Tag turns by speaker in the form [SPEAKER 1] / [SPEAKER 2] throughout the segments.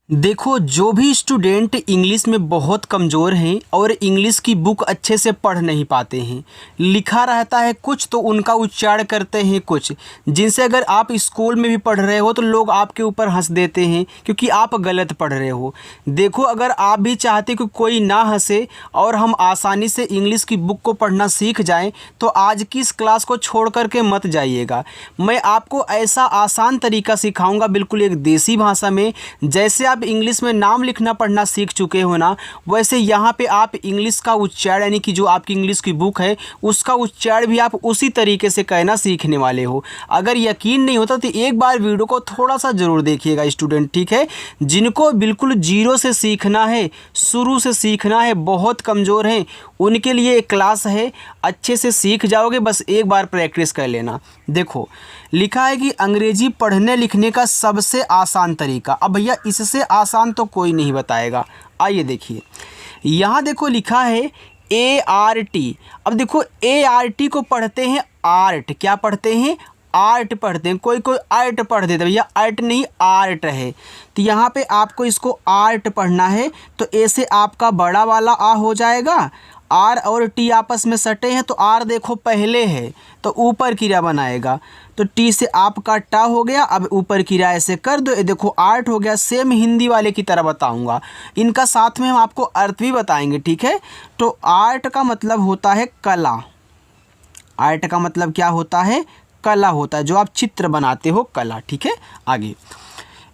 [SPEAKER 1] देखो, जो भी स्टूडेंट इंग्लिश में बहुत कमज़ोर हैं और इंग्लिश की बुक अच्छे से पढ़ नहीं पाते हैं, लिखा रहता है कुछ तो उनका उच्चारण करते हैं कुछ, जिनसे अगर आप स्कूल में भी पढ़ रहे हो तो लोग आपके ऊपर हंस देते हैं क्योंकि आप गलत पढ़ रहे हो। देखो, अगर आप भी चाहते कि कोई ना हंसे और हम आसानी से इंग्लिश की बुक को पढ़ना सीख जाएं, तो आज की इस क्लास को छोड़ करके मत जाइएगा। मैं आपको ऐसा आसान तरीका सिखाऊंगा, बिल्कुल एक देसी भाषा में। जैसे आप इंग्लिश में नाम लिखना पढ़ना सीख चुके हो ना, वैसे यहाँ पे आप इंग्लिश का उच्चारण, यानी कि जो आपकी इंग्लिश की बुक है उसका उच्चारण भी आप उसी तरीके से कहना सीखने वाले हो। अगर यकीन नहीं होता तो एक बार वीडियो को थोड़ा सा ज़रूर देखिएगा स्टूडेंट, ठीक है। जिनको बिल्कुल जीरो से सीखना है, शुरू से सीखना है, बहुत कमज़ोर हैं, उनके लिए एक क्लास है, अच्छे से सीख जाओगे, बस एक बार प्रैक्टिस कर लेना। देखो, लिखा है कि अंग्रेजी पढ़ने लिखने का सबसे आसान तरीका। अब भैया इससे आसान तो कोई नहीं बताएगा। आइए देखिए, यहाँ देखो लिखा है ART। अब देखो, ART को पढ़ते हैं आर्ट। क्या पढ़ते हैं? आर्ट पढ़ते हैं। कोई कोई आर्ट पढ़ देता है, भैया आर्ट नहीं आर्ट है। तो यहाँ पे आपको इसको आर्ट पढ़ना है, तो ए से आपका बड़ा वाला आ हो जाएगा। आर और टी आपस में सटे हैं तो आर देखो पहले है तो ऊपर क्रिया बनाएगा, तो टी से आपका टा हो गया। अब ऊपर क्रिया ऐसे कर दो, ये देखो आर्ट हो गया। सेम हिंदी वाले की तरह बताऊंगा, इनका साथ में हम आपको अर्थ भी बताएंगे, ठीक है। तो आर्ट का मतलब होता है कला। आर्ट का मतलब क्या होता है? कला होता है, जो आप चित्र बनाते हो, कला, ठीक है। आगे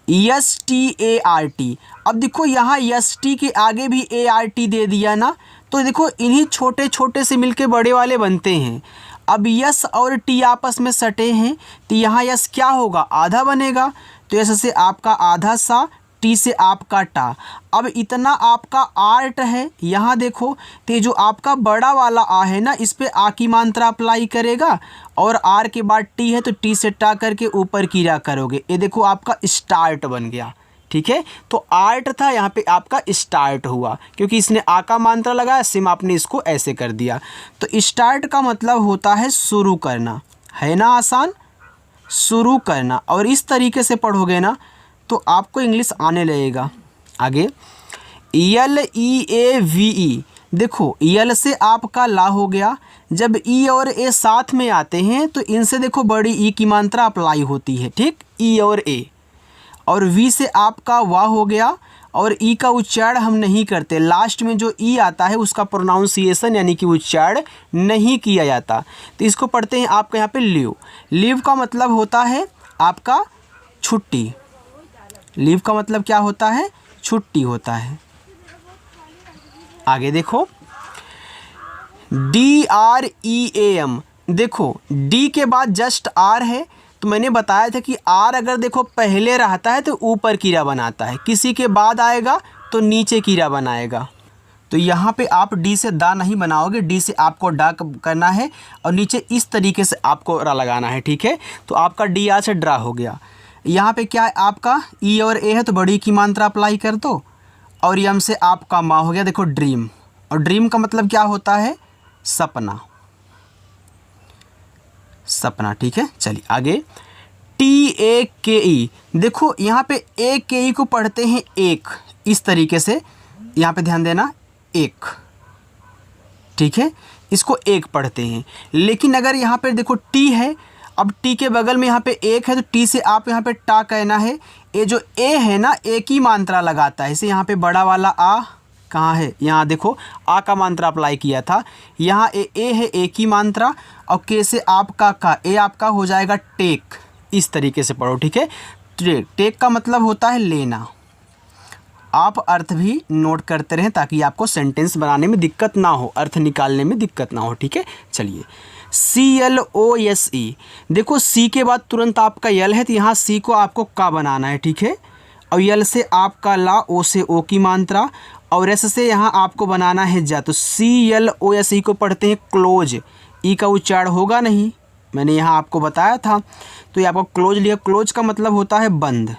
[SPEAKER 1] START। अब देखो यहाँ ST के आगे भी ART दे दिया ना, तो देखो इन्हीं छोटे छोटे से मिलके बड़े वाले बनते हैं। अब यस और टी आपस में सटे हैं तो यहाँ यस क्या होगा? आधा बनेगा, तो यस से आपका आधा सा, टी से आपका टा। अब इतना आपका आर्ट है, यहाँ देखो, तो जो आपका बड़ा वाला आ है ना, इस पे आ की मात्रा अप्लाई करेगा, और आर के बाद टी है तो टी से टा करके ऊपर क्रिया करोगे। ये देखो आपका स्टार्ट बन गया, ठीक है। तो आर्ट था, यहाँ पे आपका स्टार्ट हुआ क्योंकि इसने आ का मात्रा लगाया, सिम आपने इसको ऐसे कर दिया। तो स्टार्ट का मतलब होता है शुरू करना, है ना आसान? शुरू करना। और इस तरीके से पढ़ोगे ना तो आपको इंग्लिश आने लगेगा। आगे LEAVE। देखो यल से आपका ला हो गया। जब ई और ए साथ में आते हैं तो इनसे देखो बड़ी ई की मात्रा अप्लाई होती है, ठीक। ई और ए। और वी से आपका वाह हो गया, और ई का उच्चारण हम नहीं करते। लास्ट में जो ई आता है उसका प्रोनाउंसिएशन यानी कि उच्चारण नहीं किया जाता, तो इसको पढ़ते हैं आपके यहाँ पे लीव। लीव का मतलब होता है आपका छुट्टी। लीव का मतलब क्या होता है? छुट्टी होता है। आगे देखो DREAM। देखो डी के बाद जस्ट आर है, तो मैंने बताया था कि आर अगर देखो पहले रहता है तो ऊपर क्रिया बनाता है, किसी के बाद आएगा तो नीचे क्रिया बनाएगा। तो यहाँ पे आप डी से दा नहीं बनाओगे, डी से आपको डा करना है और नीचे इस तरीके से आपको रा लगाना है, ठीक है। तो आपका डी आ से ड्रा हो गया। यहाँ पे क्या है आपका ई और ए है तो बड़ी की मात्रा अप्लाई कर दो, और यम से आपका मा हो गया। देखो ड्रीम, और ड्रीम का मतलब क्या होता है? सपना, सपना, ठीक है। चलिए आगे TAKE। देखो यहाँ पे AKE को पढ़ते हैं एक, इस तरीके से, यहाँ पे ध्यान देना, एक, ठीक है। इसको एक पढ़ते हैं। लेकिन अगर यहाँ पे देखो टी है, अब टी के बगल में यहाँ पे एक है तो टी से आप यहाँ पे टा कहना है। ये जो ए है ना, ए की मात्रा लगाता है, इसे यहाँ पे बड़ा वाला आ कहाँ है? यहाँ देखो आ का मात्रा अप्लाई किया था। यहाँ ए है, ए की मात्रा, और के से आपका का, ए आपका हो जाएगा टेक। इस तरीके से पढ़ो, ठीक है। टेक का मतलब होता है लेना। आप अर्थ भी नोट करते रहें ताकि आपको सेंटेंस बनाने में दिक्कत ना हो, अर्थ निकालने में दिक्कत ना हो, ठीक है। चलिए CLOSE। देखो सी के बाद तुरंत आपका यल है तो यहाँ सी को आपको का बनाना है, ठीक है। और यल से आपका ला, ओ से ओ की मात्रा, और एस से यहाँ आपको बनाना है जा। तो CLOSE को पढ़ते हैं क्लोज। ई का उच्चारण होगा नहीं, मैंने यहाँ आपको बताया था। तो ये आपको क्लोज लिया। क्लोज का मतलब होता है बंद।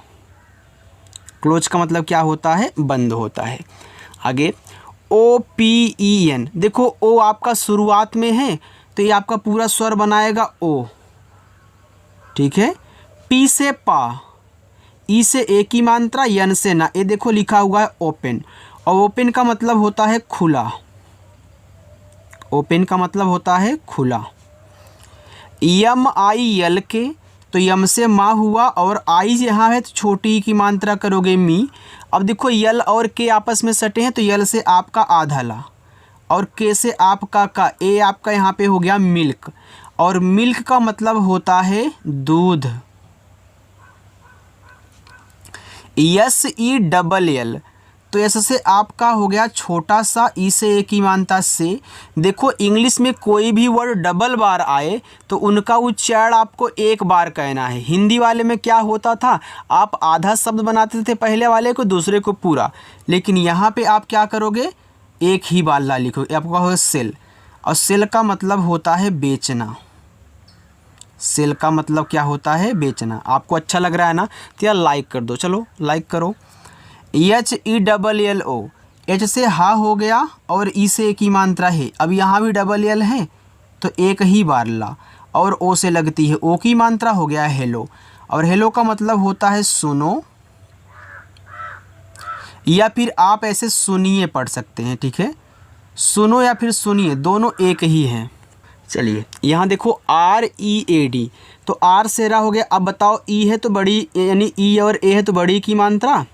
[SPEAKER 1] क्लोज का मतलब क्या होता है? बंद होता है। आगे OPEN। देखो ओ आपका शुरुआत में है तो ये आपका पूरा स्वर बनाएगा ओ, ठीक है। पी से पा, ई से ए की मात्रा, यन से ना। ये देखो लिखा हुआ है ओपन, और ओपन का मतलब होता है खुला। ओपन का मतलब होता है खुला। यम आई यल के, तो यम से माँ हुआ, और आई यहाँ है तो छोटी की मात्रा करोगे मी। अब देखो यल और के आपस में सटे हैं, तो यल से आपका आधा ला, और के से आपका का, ए आपका यहाँ पे हो गया मिल्क, और मिल्क का मतलब होता है दूध। यस ई डबल एल, तो ऐसे से आपका हो गया छोटा सा, ई से ए की मात्रा से। देखो इंग्लिश में कोई भी वर्ड डबल बार आए तो उनका उच्चारण आपको एक बार कहना है। हिंदी वाले में क्या होता था, आप आधा शब्द बनाते थे पहले वाले को, दूसरे को पूरा, लेकिन यहाँ पे आप क्या करोगे, एक ही बार ला लिखोगे। आपका होगा सेल, और सेल का मतलब होता है बेचना। सेल का मतलब क्या होता है, बेचना। आपको अच्छा लग रहा है ना, तो यार लाइक कर दो, चलो लाइक करो। H E double L O, H से हा हो गया, और ई से ए की मात्रा है। अब यहाँ भी डबल एल है तो एक ही बार ला, और ओ से लगती है, ओ की मात्रा हो गया हेलो, और हेलो का मतलब होता है सुनो, या फिर आप ऐसे सुनिए पढ़ सकते हैं, ठीक है। सुनो या फिर सुनिए, दोनों एक ही हैं। चलिए यहाँ देखो आर ई ए डी, तो आर से रा हो गया। अब बताओ ई है तो बड़ी, यानी ई और ए है तो बड़ी की मात्रा,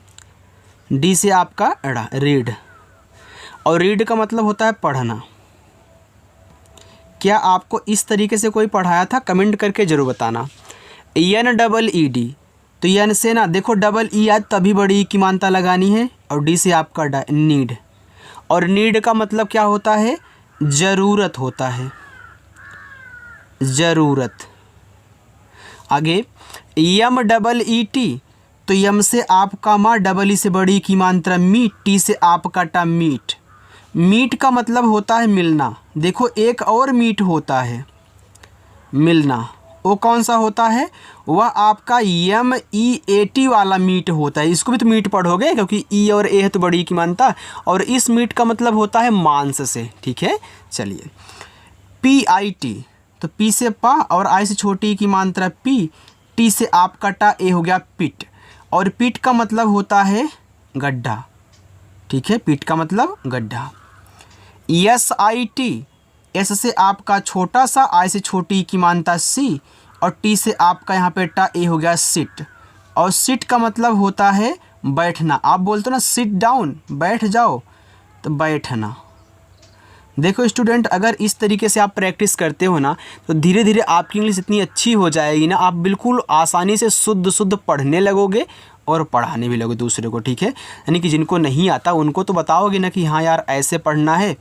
[SPEAKER 1] डी से आपका ड़ा, रीड, और रीड का मतलब होता है पढ़ना। क्या आपको इस तरीके से कोई पढ़ाया था, कमेंट करके ज़रूर बताना। एन डबल ई डी, तो एन से ना देखो डबल ई आज तभी बड़ी की मात्रा लगानी है, और डी से आपका डा, नीड, और नीड का मतलब क्या होता है, ज़रूरत होता है, ज़रूरत। आगे यम डबल ई टी, तो यम से आपका माँ, डबल ई से बड़ी की मात्रा मीट, टी से आपका टा मीट। मीट का मतलब होता है मिलना। देखो एक और मीट होता है मिलना, वो कौन सा होता है, वह आपका यम ई ए टी वाला मीट होता है। इसको भी तो मीट पढ़ोगे, क्योंकि ई और ए है तो बड़ी की मात्रा, और इस मीट का मतलब होता है मांस से, ठीक है। चलिए पी आई टी, तो पी से पा, और आई से छोटी की मात्रा पी, टी से आपका टा, ए हो गया पिट, और पिट का मतलब होता है गड्ढा, ठीक है। पिट का मतलब गड्ढा। एस आई टी, एस से आपका छोटा सा, आई से छोटी की मात्रा सी, और टी से आपका यहाँ पे टा, ए हो गया सिट, और सिट का मतलब होता है बैठना। आप बोलते हो ना सिट डाउन, बैठ जाओ, तो बैठना। देखो स्टूडेंट, अगर इस तरीके से आप प्रैक्टिस करते हो ना, तो धीरे धीरे आपकी इंग्लिश इतनी अच्छी हो जाएगी ना, आप बिल्कुल आसानी से शुद्ध पढ़ने लगोगे और पढ़ाने भी लगोगे दूसरे को, ठीक है। यानी कि जिनको नहीं आता उनको तो बताओगे ना कि हाँ यार ऐसे पढ़ना है,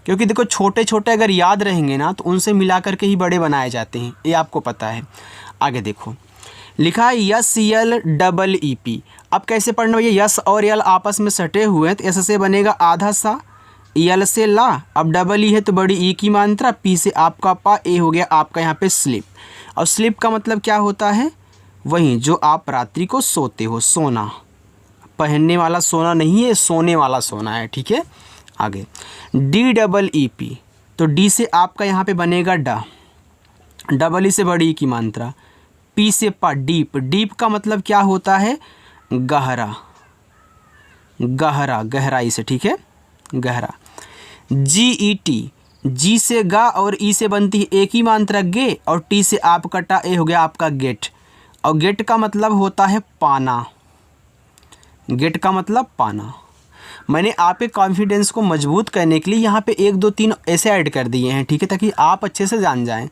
[SPEAKER 1] क्योंकि देखो छोटे छोटे अगर याद रहेंगे ना तो उनसे मिला करके ही बड़े बनाए जाते हैं, ये आपको पता है। आगे देखो लिखा है S L double E P. अब कैसे पढ़ना है, यस और यल आपस में सटे हुए हैं, तो यस से बनेगा आधा सा, यल से ला, अब डबल ई है तो बड़ी ई की मात्रा, पी से आपका पा, ए हो गया आपका यहाँ पे स्लीप। और स्लीप का मतलब क्या होता है, वहीं जो आप रात्रि को सोते हो, सोना, पहनने वाला सोना नहीं है, सोने वाला सोना है, ठीक है। आगे डी डबल ई पी, तो डी से आपका यहाँ पे बनेगा डा, डबल ई से बड़ी ई की मात्रा, पी से पा, डीप, डीप का मतलब क्या होता है, गहरा, गहरा, गहराई से, ठीक है, गहरा। जी ई टी, जी से गा और ई से बनती है एक ही मात्रा गे, और टी से आपका टा, ए हो गया आपका गेट, और गेट का मतलब होता है पाना, गेट का मतलब पाना। मैंने आपके कॉन्फिडेंस को मजबूत करने के लिए यहाँ पे 1 2 3 ऐसे ऐड कर दिए हैं, ठीक है, ताकि आप अच्छे से जान जाएं।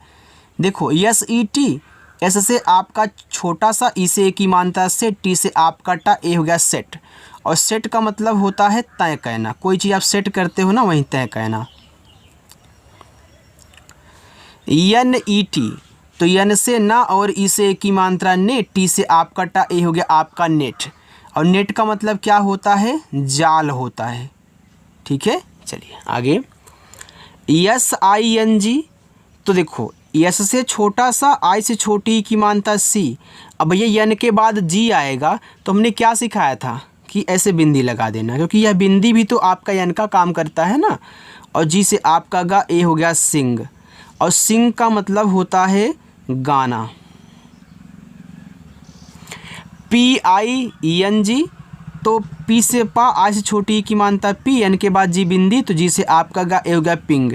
[SPEAKER 1] देखो यस ई टी, एस से आपका छोटा सा, ई से ए की मात्रा से, टी से आपका टा, ए हो गया सेट, और सेट का मतलब होता है तय कहना, कोई चीज़ आप सेट करते हो ना वहीं तय कहना। यन ई टी, तो यन से ना और ई से ए की मात्रा ने, टी से आपका टा, ए हो गया आपका नेट, और नेट का मतलब क्या होता है, जाल होता है, ठीक है। चलिए आगे यस आई एन जी, तो देखो यस से छोटा सा, आई से छोटी की मात्रा सी, अब भैया यन के बाद जी आएगा, तो हमने क्या सिखाया था कि ऐसे बिंदी लगा देना, क्योंकि यह बिंदी भी तो आपका यन का काम करता है ना। और जी से आपका गा, ए हो गया सिंग, और सिंग का मतलब होता है गाना। PING, तो पी से पा, आई से छोटी ई की मानता पी, एन के बाद जी बिंदी, तो जी से आपका गा, ए हो गया पिंग।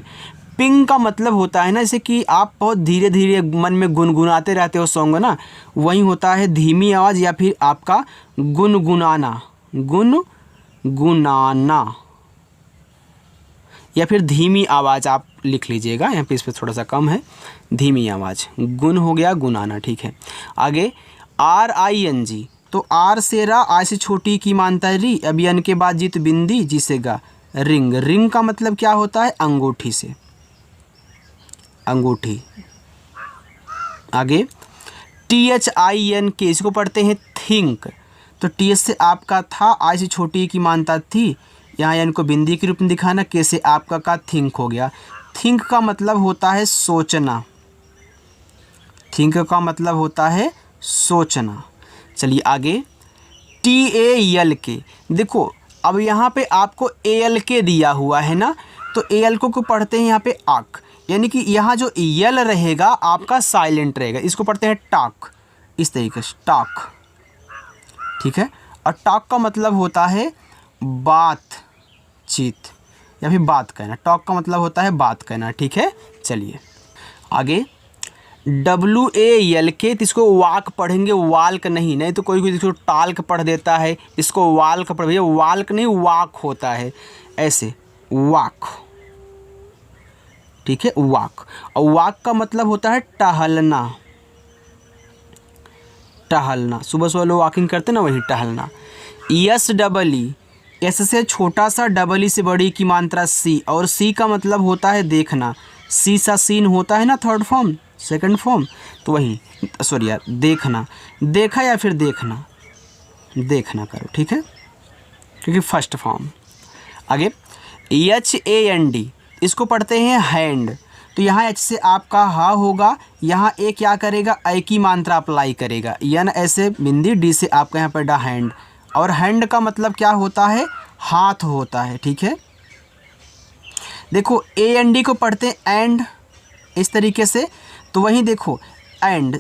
[SPEAKER 1] पिंग का मतलब होता है ना जैसे कि आप बहुत धीरे धीरे मन में गुनगुनाते रहते हो सॉन्ग ना, वही होता है धीमी आवाज़ या फिर आपका गुनगुनाना, गुनगुनाना या फिर धीमी आवाज़ आप लिख लीजिएगा, यहाँ पे इस पर थोड़ा सा कम है, धीमी आवाज़, गुन हो गया गुनाना। ठीक है, आगे RING, तो आर से रा, आई से छोटी की मानता है री, अब एन के बाद जी तो बिंदी, जी से गा, रिंग। रिंग का मतलब क्या होता है? अंगूठी से, अंगूठी। आगे THINK, इसको पढ़ते हैं थिंक, तो TH से आपका था, आई से छोटी की मानता थी, यहाँ एन को बिंदी के रूप में दिखाना, के से आपका का थिंक हो गया। थिंक का मतलब होता है सोचना, थिंक का मतलब होता है सोचना। चलिए आगे TALK, देखो अब यहाँ पे आपको ALK दिया हुआ है ना, तो ALK को पढ़ते हैं यहाँ पे आक, यानी कि यहाँ जो यल रहेगा आपका साइलेंट रहेगा, इसको पढ़ते हैं टाक, इस तरीके से टाक। ठीक है, और टॉक का मतलब होता है बातचीत या फिर बात कहना, टॉक का मतलब होता है बात कहना। ठीक है, चलिए आगे WALK, तो इसको वाक पढ़ेंगे, वाल्क नहीं, नहीं तो कोई कोई इसको टाल्क पढ़ देता है, इसको वाल्क पढ़, भैया वाल्क नहीं वाक होता है, ऐसे वाक। ठीक है, वाक, और वाक का मतलब होता है टहलना, टहलना, सुबह सुबह लोग वॉकिंग करते ना, वही टहलना। SEE, एस से छोटा सा, डबल ई से बड़ी की मात्रा सी, और सी का मतलब होता है देखना, सी सा सीन होता है ना थर्ड फॉर्म सेकंड फॉर्म, तो वही सॉरी यार देखना, देखा या फिर देखना, देखना करो। ठीक है, क्योंकि फर्स्ट फॉर्म। आगे HAND, इसको पढ़ते हैं हैंड, तो यहाँ एच से आपका हा होगा, यहाँ ए क्या करेगा, आई की मात्रा अप्लाई करेगा, यन ऐसे बिंदी, डी से आपका यहाँ पर डा हैंड, और हैंड का मतलब क्या होता है? हाथ होता है। ठीक है, देखो AND को पढ़ते हैं एंड, इस तरीके से, तो वहीं देखो एंड,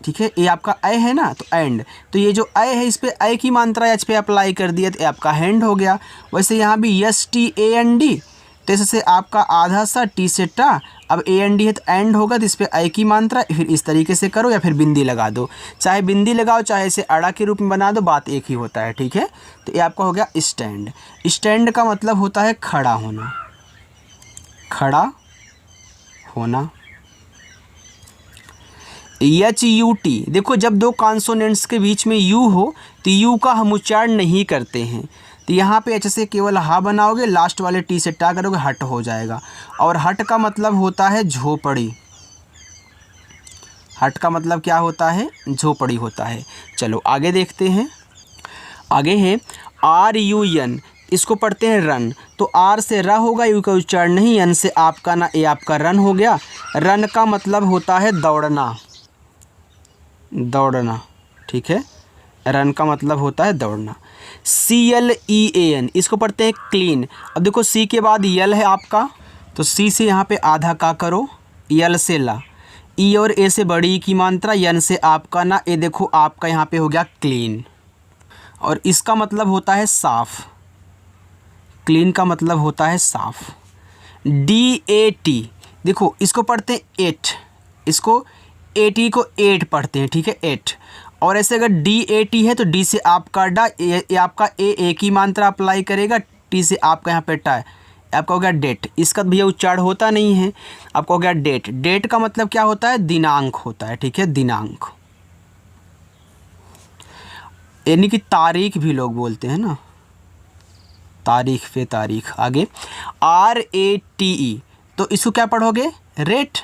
[SPEAKER 1] ठीक है, ये आपका ए है ना, तो एंड, तो ये जो ए है इस पर ए की मात्रा एच पे अप्लाई कर दिया, तो आपका हैंड हो गया। वैसे यहाँ भी STAND, तो इससे आपका आधा सा, टी से टा, अब AND है तो एंड होगा, तो इस पर आई की मात्रा, फिर इस तरीके से करो या फिर बिंदी लगा दो, चाहे बिंदी लगाओ चाहे इसे अड़ा के रूप में बना दो, बात एक ही होता है। ठीक है, तो ये आपका हो गया स्टैंड। स्टैंड का मतलब होता है खड़ा होना, खड़ा होना। HUT, देखो जब दो कॉन्सोनेंट्स के बीच में यू हो तो यू का हम उच्चारण नहीं करते हैं, तो यहाँ पे एच से केवल हा बनाओगे, लास्ट वाले टी से टा करोगे, हट हो जाएगा। और हट का मतलब होता है झोपड़ी, हट का मतलब क्या होता है? झोपड़ी होता है। चलो आगे देखते हैं, आगे है RUN, इसको पढ़ते हैं रन, तो आर से र होगा, यू का उच्चारण नहीं, एन से आपका ना, ए आपका रन हो गया। रन का मतलब होता है दौड़ना, दौड़ना। ठीक है, रन का मतलब होता है दौड़ना। CLEAN, इसको पढ़ते हैं क्लीन। अब देखो सी के बाद यल है आपका, तो सी से यहाँ पे आधा का करो, यल से ला, ई और ए से बड़ी की मात्रा, यन से आपका ना, ए देखो आपका यहाँ पे हो गया क्लीन, और इसका मतलब होता है साफ, क्लीन का मतलब होता है साफ। DAT, देखो इसको पढ़ते हैं 8, इसको AT को 8 पढ़ते हैं। ठीक है, 8, और ऐसे अगर DAT है तो डी से आपका डा, ए आपका ए की मात्रा अप्लाई करेगा, टी से आपका यहाँ पे टा है, आपका हो गया डेट। इसका भैया उच्चारण होता नहीं है, आपका हो गया डेट। डेट का मतलब क्या होता है? दिनांक होता है। ठीक है, दिनांक, यानी कि तारीख भी लोग बोलते हैं ना, तारीख पे तारीख। आगे RATE, तो इसको क्या पढ़ोगे? रेट।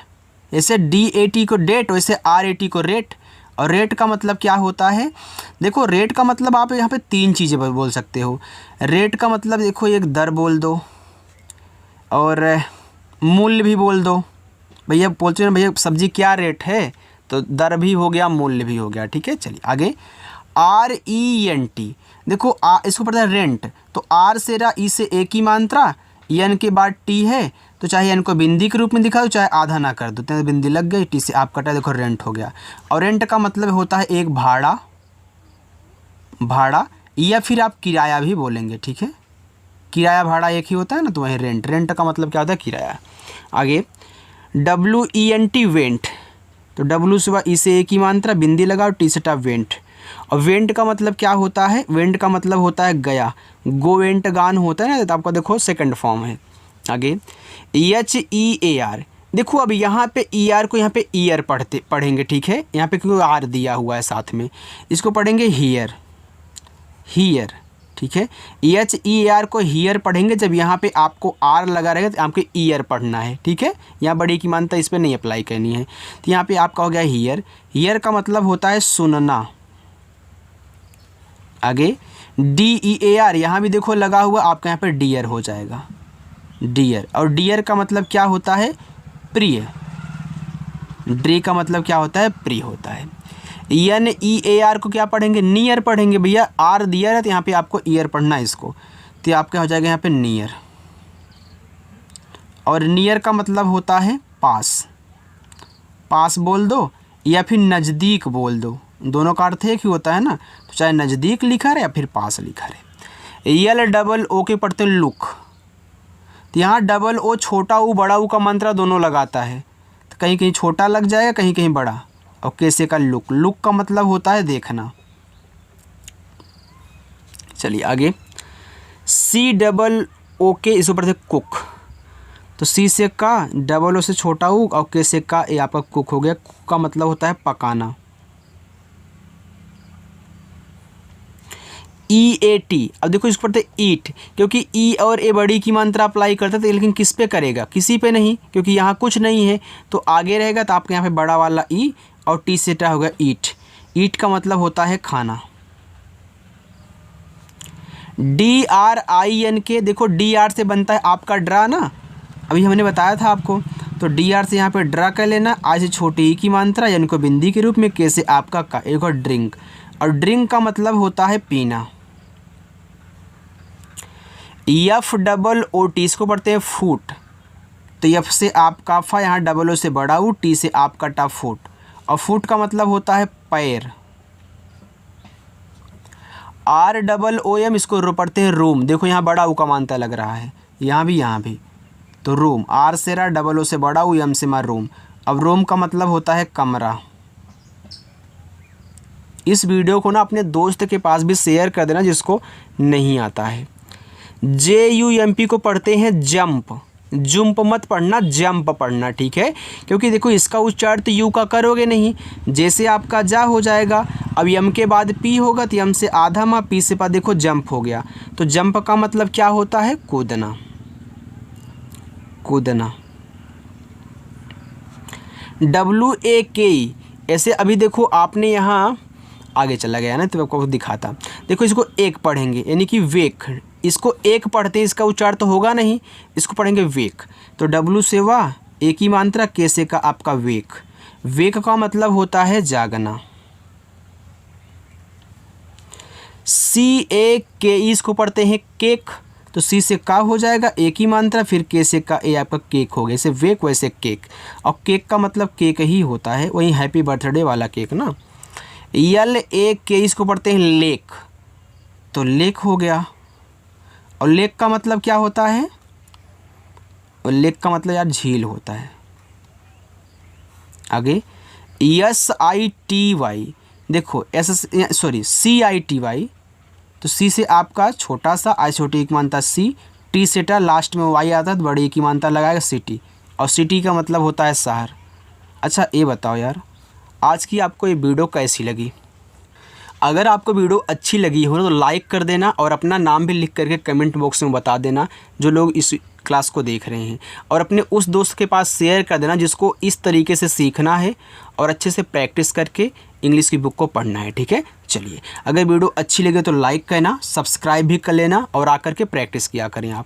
[SPEAKER 1] ऐसे DAT को डेट, वैसे RAT को रेट। और रेट का मतलब क्या होता है? देखो रेट का मतलब आप यहाँ पे 3 चीज़ें बोल सकते हो। रेट का मतलब देखो एक दर बोल दो, और मूल्य भी बोल दो। भैया बोलते हैं भैया सब्जी क्या रेट है, तो दर भी हो गया, मूल्य भी हो गया। ठीक है, चलिए आगे RENT, देखो इसको पढ़ता है रेंट, तो आर से रा, ई से ए की मात्रा, एन के बाद टी है, तो चाहे एन को बिंदी के रूप में दिखा दो चाहे आधा ना कर दो, तो बिंदी लग गई, टी से आप कटा, देखो रेंट हो गया। और रेंट का मतलब होता है एक भाड़ा, भाड़ा, या फिर आप किराया भी बोलेंगे, ठीक है। किराया भाड़ा एक ही होता है ना, तो वहीं रेंट, रेंट का मतलब क्या होता है, किराया। आगे WENT वेंट, तो W से ई से एक ही मात्रा, बिंदी लगाओ, T से टा वेंट। और वेंट का मतलब क्या होता है, वेंट का मतलब होता है गया, गो वेंट गान होता है ना, तो आपका देखो सेकंड फॉर्म है। आगे HEAR, देखो अब यहाँ पे ER को यहाँ पे ईयर पढ़ेंगे, ठीक है। यहाँ पे क्योंकि आर दिया हुआ है साथ में, इसको पढ़ेंगे हियर, हियर, ठीक है। HEAR को हियर पढ़ेंगे जब यहाँ पे आपको आर लगा रहेगा, तो आपको ईयर पढ़ना है, ठीक है। यहाँ बड़ी की मानता इस पर नहीं अप्लाई करनी है। तो यहाँ पे आपका हो गया हियर, हियर का मतलब होता है सुनना। आगे DEAR, यहाँ भी देखो लगा हुआ, आपका यहाँ पे डियर हो जाएगा, डियर। और डियर का मतलब क्या होता है, प्रिय। ड्रे का मतलब क्या होता है, प्रिय होता है। NEAR को क्या पढ़ेंगे, नियर पढ़ेंगे भैया, आर दिया है तो यहाँ पे आपको ईयर पढ़ना है इसको, तो आपका हो जाएगा यहाँ पे नियर। और नियर का मतलब होता है पास, पास बोल दो या फिर नज़दीक बोल दो, दोनों का अर्थ एक ही होता है ना, तो चाहे नज़दीक लिखा रहे या फिर पास लिखा रहे। LOO के पढ़ते लुक, तो यहाँ O छोटा ऊ बड़ा ऊ का मंत्रा दोनों लगाता है, तो कहीं कहीं छोटा लग जाएगा, कहीं कहीं बड़ा। और कैसे का लुक, लुक का मतलब होता है देखना। चलिए आगे COO के इस ऊपर से कुक, तो C से का, O से छोटा ऊ और K से का, ये आपका कुक हो गया। कुक का मतलब होता है पकाना। EAT, अब देखो इस पर ईट, क्योंकि ई और ए बड़ी की मात्रा अप्लाई करते थे, लेकिन किस पे करेगा, किसी पे नहीं, क्योंकि यहाँ कुछ नहीं है तो आगे रहेगा, तो आपके यहाँ पे बड़ा वाला ई और टी से टा होगा ईट। ईट का मतलब होता है खाना। DRINK, देखो DR से बनता है आपका ड्रा ना, अभी हमने बताया था आपको, तो DR से यहाँ पे ड्रा कर लेना, आई से छोटी ई की मात्रा यानी को बिंदी के रूप में, के से आपका का, एक और ड्रिंक। और ड्रिंक का मतलब होता है पीना। FOOT, इसको पढ़ते हैं फूट, तो F से आपका फा, यहाँ O से बड़ा ऊ, T से आपका टा फूट। और फूट का मतलब होता है पैर। ROOM, इसको पढ़ते हैं रूम, देखो यहाँ बड़ा ऊ का मानता लग रहा है, यहाँ भी, तो रूम, R से रा, O से बड़ा ऊ, M से मार रूम। अब रूम का मतलब होता है कमरा। इस वीडियो को ना अपने दोस्त के पास भी शेयर कर देना जिसको नहीं आता है। JUMP को पढ़ते हैं जंप, जुम्प मत पढ़ना, जंप पढ़ना, ठीक है। क्योंकि देखो इसका उच्चारण तो यू का करोगे नहीं, जैसे आपका जा हो जाएगा, अब यम के बाद पी होगा, तो यम से आधा माँ, पी से बाद देखो जंप हो गया। तो जंप का मतलब क्या होता है, कूदना, कूदना। WAKE, ऐसे अभी देखो आपने यहाँ आगे चला गया ना, तो आपको दिखाता। देखो इसको एक पढ़ेंगे यानी कि वेक, इसको एक पढ़ते हैं, इसका उच्चारण तो होगा नहीं, इसको पढ़ेंगे वेक। तो W से वाह, एक ही मात्रा, के से का आपका वेक। वेक का मतलब होता है जागना। CAKE, इसको पढ़ते हैं केक, तो C से का हो जाएगा, एक ही मात्रा, फिर के से का, ए आपका केक हो गया। जैसे वेक वैसे केक, और केक का मतलब केक ही होता है, वही हैप्पी बर्थडे वाला केक ना। LAK, इसको पढ़ते हैं लेक, तो लेक हो गया। और लेक का मतलब क्या होता है, और लेक का मतलब यार झील होता है। आगे SITY, देखो CITY, तो C से आपका छोटा सा, आई छोटी एक मानता C, T से टा, लास्ट में Y आता है तो बड़ी की मानता लगाएगा सिटी, और सिटी का मतलब होता है शहर। अच्छा ये बताओ यार, आज की आपको ये वीडियो कैसी लगी? अगर आपको वीडियो अच्छी लगी हो तो लाइक कर देना, और अपना नाम भी लिख करके कमेंट बॉक्स में बता देना जो लोग इस क्लास को देख रहे हैं, और अपने उस दोस्त के पास शेयर कर देना जिसको इस तरीके से सीखना है और अच्छे से प्रैक्टिस करके इंग्लिश की बुक को पढ़ना है, ठीक है। चलिए, अगर वीडियो अच्छी लगे तो लाइक करना, सब्सक्राइब भी कर लेना, और आकर के प्रैक्टिस किया करें आप।